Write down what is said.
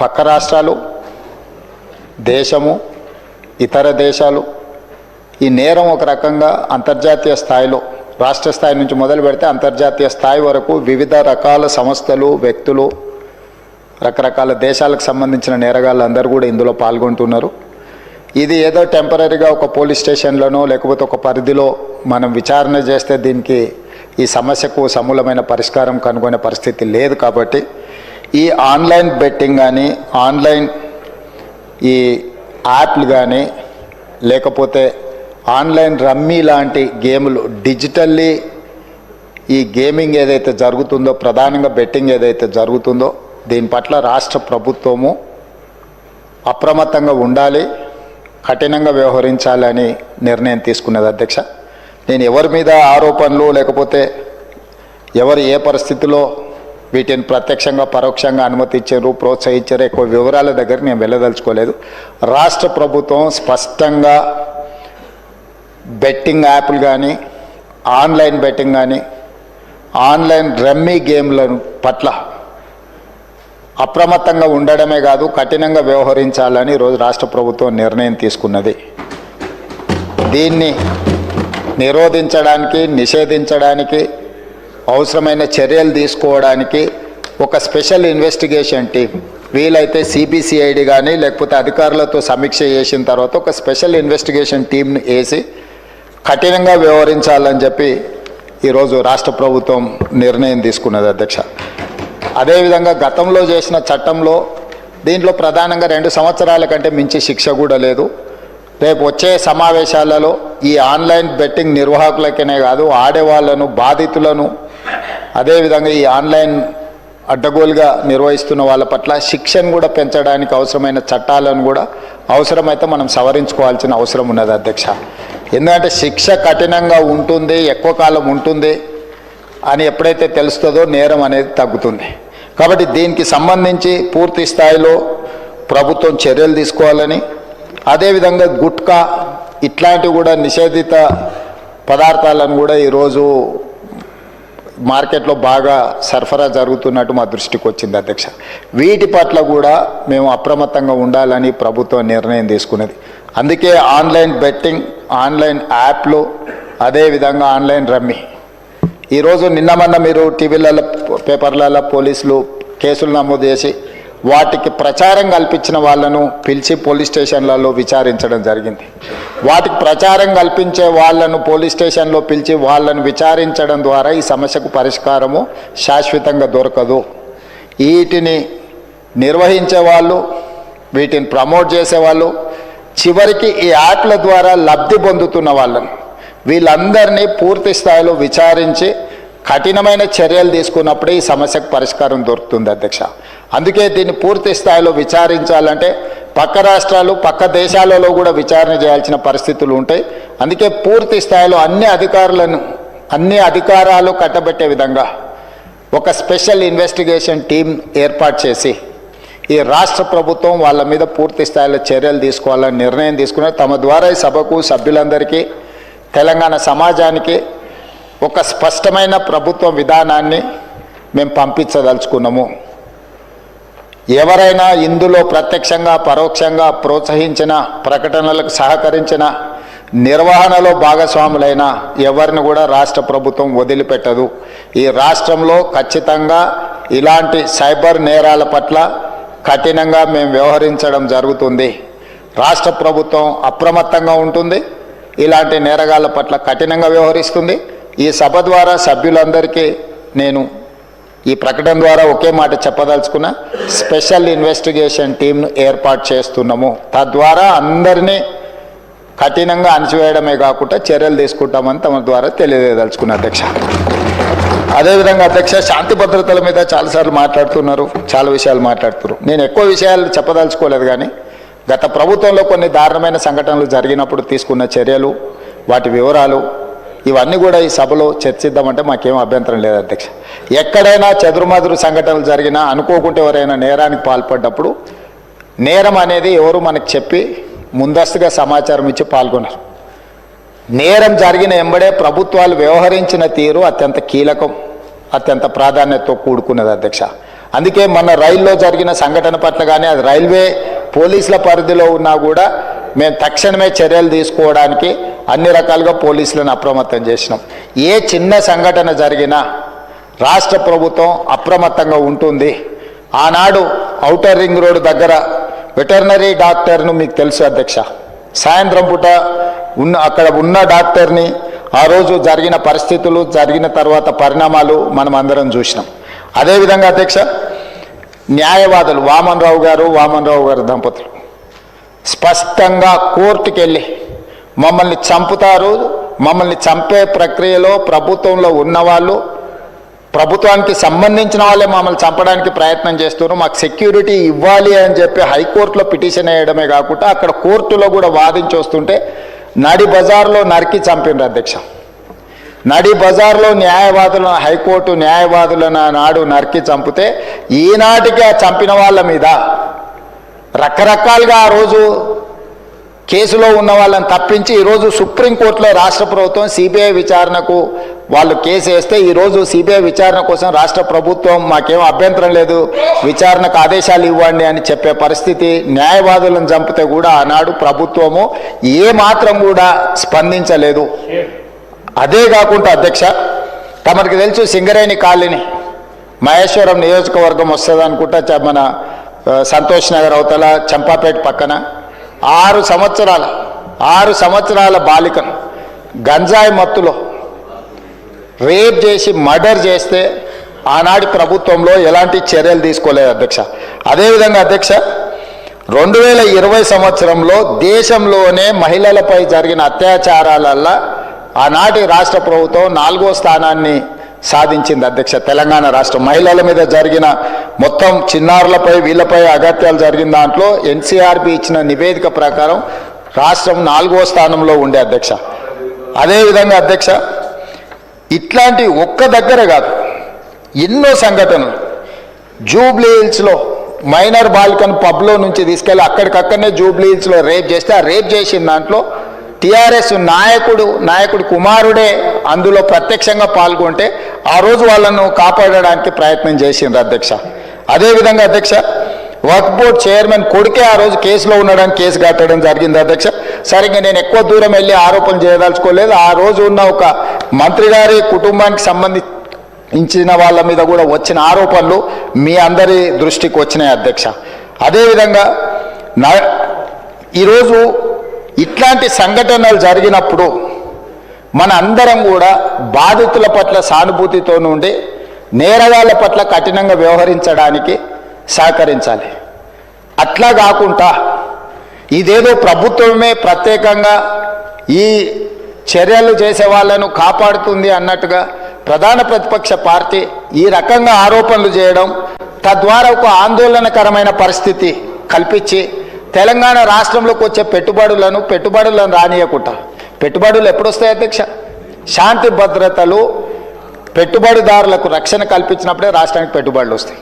పక్క రాష్ట్రాలు, దేశము, ఇతర దేశాలు ఈ నేరం ఒక రకంగా అంతర్జాతీయ స్థాయిలో, రాష్ట్ర స్థాయి నుంచి మొదలు పెడితే అంతర్జాతీయ స్థాయి వరకు వివిధ రకాల సంస్థలు, వ్యక్తులు, రకరకాల దేశాలకు సంబంధించిన నేరగాళ్ళు అందరూ కూడా ఇందులో పాల్గొంటున్నారు. ఇది ఏదో టెంపరీగా ఒక పోలీస్ స్టేషన్లోనో లేకపోతే ఒక పరిధిలో మనం విచారణ చేస్తే దీనికి ఈ సమస్యకు సమూలమైన పరిష్కారం కనుగొనే పరిస్థితి లేదు. కాబట్టి ఈ ఆన్లైన్ బెట్టింగ్ కానీ, ఆన్లైన్ ఈ యాప్లు కానీ, లేకపోతే ఆన్లైన్ రమ్మీ లాంటి గేములు, డిజిటల్లీ ఈ గేమింగ్ ఏదైతే జరుగుతుందో, ప్రధానంగా బెట్టింగ్ ఏదైతే జరుగుతుందో దీని పట్ల రాష్ట్ర ప్రభుత్వము అప్రమత్తంగా ఉండాలి, కఠినంగా వ్యవహరించాలని నిర్ణయం తీసుకున్నది అధ్యక్ష. నేను ఎవరి మీద ఆరోపణలు లేకపోతే ఎవరు ఏ పరిస్థితిలో వీటిని ప్రత్యక్షంగా పరోక్షంగా అనుమతించారు, ప్రోత్సహించారు, ఎక్కువ వివరాల దగ్గర నేను వెళ్ళదలుచుకోలేదు. రాష్ట్ర ప్రభుత్వం స్పష్టంగా బెట్టింగ్ యాప్లు కానీ, ఆన్లైన్ బెట్టింగ్ కానీ, ఆన్లైన్ రమ్మీ గేమ్ల పట్ల అప్రమత్తంగా ఉండడమే కాదు కఠినంగా వ్యవహరించాలని ఈరోజు రాష్ట్ర ప్రభుత్వం నిర్ణయం తీసుకున్నది. దీన్ని నిరోధించడానికి, నిషేధించడానికి అవసరమైన చర్యలు తీసుకోవడానికి ఒక స్పెషల్ ఇన్వెస్టిగేషన్ టీం, వీలైతే సిబిసిఐడి కానీ లేకపోతే అధికారులతో సమీక్ష చేసిన తర్వాత ఒక స్పెషల్ ఇన్వెస్టిగేషన్ టీంను వేసి కఠినంగా వ్యవహరించాలని చెప్పి ఈరోజు రాష్ట్ర ప్రభుత్వం నిర్ణయం తీసుకున్నది అధ్యక్ష. అదేవిధంగా గతంలో చేసిన చట్టంలో దీంట్లో ప్రధానంగా 2 సంవత్సరాల కంటే మించి శిక్ష కూడా లేదు. రేపు వచ్చే సమావేశాలలో ఈ ఆన్లైన్ బెట్టింగ్ నిర్వాహకులకనే కాదు, ఆడేవాళ్లను, బాధితులను, అదేవిధంగా ఈ ఆన్లైన్ అడ్డగోలుగా నిర్వహిస్తున్న వాళ్ళ పట్ల శిక్షను కూడా పెంచడానికి అవసరమైన చట్టాలను కూడా అవసరమైతే మనం సవరించుకోవాల్సిన అవసరం ఉన్నది అధ్యక్ష. ఎందుకంటే శిక్ష కఠినంగా ఉంటుంది, ఎక్కువ కాలం ఉంటుంది అని ఎప్పుడైతే తెలుస్తుందో నేరం అనేది తగ్గుతుంది. కాబట్టి దీనికి సంబంధించి పూర్తి స్థాయిలో ప్రభుత్వం చర్యలు తీసుకోవాలని, అదేవిధంగా గుట్కా ఇట్లాంటివి కూడా నిషేధిత పదార్థాలను కూడా ఈరోజు మార్కెట్లో బాగా సరఫరా జరుగుతున్నట్టు మా దృష్టికి వచ్చింది అధ్యక్ష. వీటి పట్ల కూడా మేము అప్రమత్తంగా ఉండాలని ప్రభుత్వం నిర్ణయం తీసుకున్నది. అందుకే ఆన్లైన్ బెట్టింగ్, ఆన్లైన్ యాప్లు, అదేవిధంగా ఆన్లైన్ రమ్మీ ఈరోజు నిన్న మొన్న మీరు టీవీలలో, పేపర్లలో పోలీసులు కేసులు నమోదు చేసి వాటికి ప్రచారం కల్పించిన వాళ్ళను పిలిచి పోలీస్ స్టేషన్లలో విచారించడం జరిగింది. వాటికి ప్రచారం కల్పించే వాళ్ళను పోలీస్ స్టేషన్లో పిలిచి వాళ్ళను విచారించడం ద్వారా ఈ సమస్యకు పరిష్కారము శాశ్వతంగా దొరకదు. వీటిని నిర్వహించే వాళ్ళు, వీటిని ప్రమోట్ చేసేవాళ్ళు, చివరికి ఈ యాప్ల ద్వారా లబ్ధి పొందుతున్న వాళ్ళను వీళ్ళందరినీ పూర్తి స్థాయిలో విచారించి కఠినమైన చర్యలు తీసుకున్నప్పుడే ఈ సమస్యకు పరిష్కారం దొరుకుతుంది అధ్యక్ష. అందుకే దీన్ని పూర్తి స్థాయిలో విచారించాలంటే పక్క రాష్ట్రాలు, పక్క దేశాలలో కూడా విచారణ చేయాల్సిన పరిస్థితులు ఉంటాయి. అందుకే పూర్తి స్థాయిలో అన్ని అధికారాలు కట్టబెట్టే విధంగా ఒక స్పెషల్ ఇన్వెస్టిగేషన్ టీం ఏర్పాటు చేసి ఈ రాష్ట్ర ప్రభుత్వం వాళ్ళ మీద పూర్తి స్థాయిలో చర్యలు తీసుకోవాలని నిర్ణయం తీసుకున్నారు. తమ ద్వారా ఈ సభకు, సభ్యులందరికీ, తెలంగాణ సమాజానికి ఒక స్పష్టమైన ప్రభుత్వ విధానాన్ని మేము పంపించదలుచుకున్నాము. ఎవరైనా ఇందులో ప్రత్యక్షంగా, పరోక్షంగా ప్రోత్సహించిన, ప్రకటనలకు సహకరించిన, నిర్వహణలో భాగస్వాములైన ఎవరిని కూడా రాష్ట్ర ప్రభుత్వం వదిలిపెట్టదు. ఈ రాష్ట్రంలో ఖచ్చితంగా ఇలాంటి సైబర్ నేరాల పట్ల కఠినంగా మేము వ్యవహరించడం జరుగుతుంది. రాష్ట్ర ప్రభుత్వం అప్రమత్తంగా ఉంటుంది, ఇలాంటి నేరగాళ్ల పట్ల కఠినంగా వ్యవహరిస్తుంది. ఈ సభ ద్వారా సభ్యులందరికీ నేను ఈ ప్రకటన ద్వారా ఒకే మాట చెప్పదలుచుకున్న, స్పెషల్ ఇన్వెస్టిగేషన్ టీంను ఏర్పాటు చేస్తున్నాము. తద్వారా అందరినీ కఠినంగా అణచివేయడమే కాకుండా చర్యలు తీసుకుంటామని తమ ద్వారా తెలియజేయదలుచుకున్న అధ్యక్ష. అదేవిధంగా అధ్యక్ష, శాంతి భద్రతల మీద చాలాసార్లు మాట్లాడుతున్నారు, చాలా విషయాలు మాట్లాడుతున్నారు. నేను ఎక్కువ విషయాలు చెప్పదలుచుకోలేదు, కానీ గత ప్రభుత్వంలో కొన్ని దారుణమైన సంఘటనలు జరిగినప్పుడు తీసుకున్న చర్యలు, వాటి వివరాలు ఇవన్నీ కూడా ఈ సభలో చర్చిద్దామంటే మాకేం అభ్యంతరం లేదు అధ్యక్ష. ఎక్కడైనా చెదురుమదురు సంఘటనలు జరిగినా, అనుకోకుంటే ఎవరైనా నేరానికి పాల్పడ్డప్పుడు నేరం అనేది ఎవరు మనకు చెప్పి ముందస్తుగా సమాచారం ఇచ్చి పాల్గొన్నారు. నేరం జరిగిన ఎంబడే ప్రభుత్వాలు వ్యవహరించిన తీరు అత్యంత కీలకం, అత్యంత ప్రాధాన్యతతో కూడుకున్నది అధ్యక్ష. అందుకే మన రైల్లో జరిగిన సంఘటన పట్ల కానీ అది రైల్వే పోలీసుల పరిధిలో ఉన్నా కూడా మేము తక్షణమే చర్యలు తీసుకోవడానికి అన్ని రకాలుగా పోలీసులను అప్రమత్తం చేసినాం. ఏ చిన్న సంఘటన జరిగినా రాష్ట్ర ప్రభుత్వం అప్రమత్తంగా ఉంటుంది. ఆనాడు ఔటర్ రింగ్ రోడ్డు దగ్గర వెటర్నరీ డాక్టర్ను మీకు తెలుసు అధ్యక్ష, సాయంత్రం పూట అక్కడ ఉన్న డాక్టర్ని ఆ రోజు జరిగిన పరిస్థితులు జరిగిన తర్వాత పరిణామాలు మనం అందరం చూసినాం. అదేవిధంగా అధ్యక్ష, న్యాయవాదులు వామన్ రావు గారు దంపతులు స్పష్టంగా కోర్టుకు వెళ్ళి మమ్మల్ని చంపుతారు, మమ్మల్ని చంపే ప్రక్రియలో ప్రభుత్వంలో ఉన్నవాళ్ళు, ప్రభుత్వానికి సంబంధించిన వాళ్ళే మమ్మల్ని చంపడానికి ప్రయత్నం చేస్తున్నారు, మాకు సెక్యూరిటీ ఇవ్వాలి అని చెప్పి హైకోర్టులో పిటిషన్ వేయడమే కాకుండా అక్కడ కోర్టులో కూడా వాదించి వస్తుంటే నడి బజార్లో నరికి చంపినారు అధ్యక్ష. నడి బజార్లో న్యాయవాదులను, హైకోర్టు న్యాయవాదులను నాడు నరికి చంపితే ఈనాటికి ఆ చంపిన వాళ్ళ మీద రకరకాలుగా ఆ రోజు కేసులో ఉన్న వాళ్ళని తప్పించి ఈరోజు సుప్రీంకోర్టులో రాష్ట్ర ప్రభుత్వం సిబిఐ విచారణకు వాళ్ళు కేసు వేస్తే ఈరోజు సిబిఐ విచారణ కోసం రాష్ట్ర ప్రభుత్వం మాకేం అభ్యంతరం లేదు, విచారణకు ఆదేశాలు ఇవ్వండి అని చెప్పే పరిస్థితి. న్యాయవాదులను చంపితే కూడా ఆనాడు ప్రభుత్వము ఏమాత్రం కూడా స్పందించలేదు. అదే కాకుండా అధ్యక్ష, తమరికి తెలుసు సింగరేణి కాలనీ మహేశ్వరం నియోజకవర్గం వస్తుంది అనుకుంటా, మన సంతోష్ నగర్ అవతల చంపాపేట పక్కన 6 సంవత్సరాల బాలికను గంజాయి మత్తులో రేప్ చేసి మర్డర్ చేస్తే ఆనాటి ప్రభుత్వంలో ఎలాంటి చర్యలు తీసుకోలేదు అధ్యక్ష. అదేవిధంగా అధ్యక్ష, 2020 సంవత్సరంలో దేశంలోనే మహిళలపై జరిగిన అత్యాచారాలల్లో ఆనాటి రాష్ట్ర ప్రభుత్వం 4వ స్థానాన్ని సాధించింది అధ్యక్ష. తెలంగాణ రాష్ట్రం మహిళల మీద జరిగిన మొత్తం చిన్నారులపై వీళ్ళపై అగత్యాలు జరిగిన దాంట్లో ఎన్సీఆర్బీ ఇచ్చిన నివేదిక ప్రకారం రాష్ట్రం 4వ స్థానంలో ఉండే అధ్యక్ష. అదేవిధంగా అధ్యక్ష, ఇట్లాంటి ఒక్క దగ్గర కాదు, ఎన్నో సంఘటనలు. జూబ్లీ హిల్స్లో మైనర్ బాలికను పబ్లో నుంచి తీసుకెళ్ళి అక్కడికక్కడనే జూబ్లీ హిల్స్లో రేప్ చేస్తే ఆ రేప్ చేసిన దాంట్లో టీఆర్ఎస్ నాయకుడు కుమారుడే అందులో ప్రత్యక్షంగా పాల్గొంటే ఆ రోజు వాళ్ళను కాపాడడానికి ప్రయత్నం చేసిండ్రు అధ్యక్ష. అదేవిధంగా అధ్యక్ష, వక్ఫ్ బోర్డ్ చైర్మన్ కొడుకే ఆ రోజు కేసులో ఉండడానికి కేసు కట్టడం జరిగింది అధ్యక్ష. సరిగ్గా నేను ఎక్కువ దూరం వెళ్ళి ఆరోపణలు చేయదలుచుకోలేదు. ఆ రోజు ఉన్న ఒక మంత్రి గారి కుటుంబానికి సంబంధించిన వాళ్ళ మీద కూడా వచ్చిన ఆరోపణలు మీ అందరి దృష్టికి వచ్చినాయి అధ్యక్ష. అదేవిధంగా ఈరోజు ఇట్లాంటి సంఘటనలు జరిగినప్పుడు మన అందరం కూడా బాధితుల పట్ల సానుభూతితో నుండి నేరగాళ్ల పట్ల కఠినంగా వ్యవహరించడానికి సహకరించాలి. అట్లా కాకుండా ఇదేదో ప్రభుత్వమే ప్రత్యేకంగా ఈ చర్యలు చేసే వాళ్ళను కాపాడుతుంది అన్నట్టుగా ప్రధాన ప్రతిపక్ష పార్టీ ఈ రకంగా ఆరోపణలు చేయడం, తద్వారా ఒక ఆందోళనకరమైన పరిస్థితి కల్పించి తెలంగాణ రాష్ట్రంలోకి వచ్చే పెట్టుబడులను రానియకుండా, పెట్టుబడులు ఎప్పుడు వస్తాయి అధ్యక్ష? శాంతి భద్రతలు పెట్టుబడిదారులకు రక్షణ కల్పించినప్పుడే రాష్ట్రానికి పెట్టుబడులు వస్తాయి.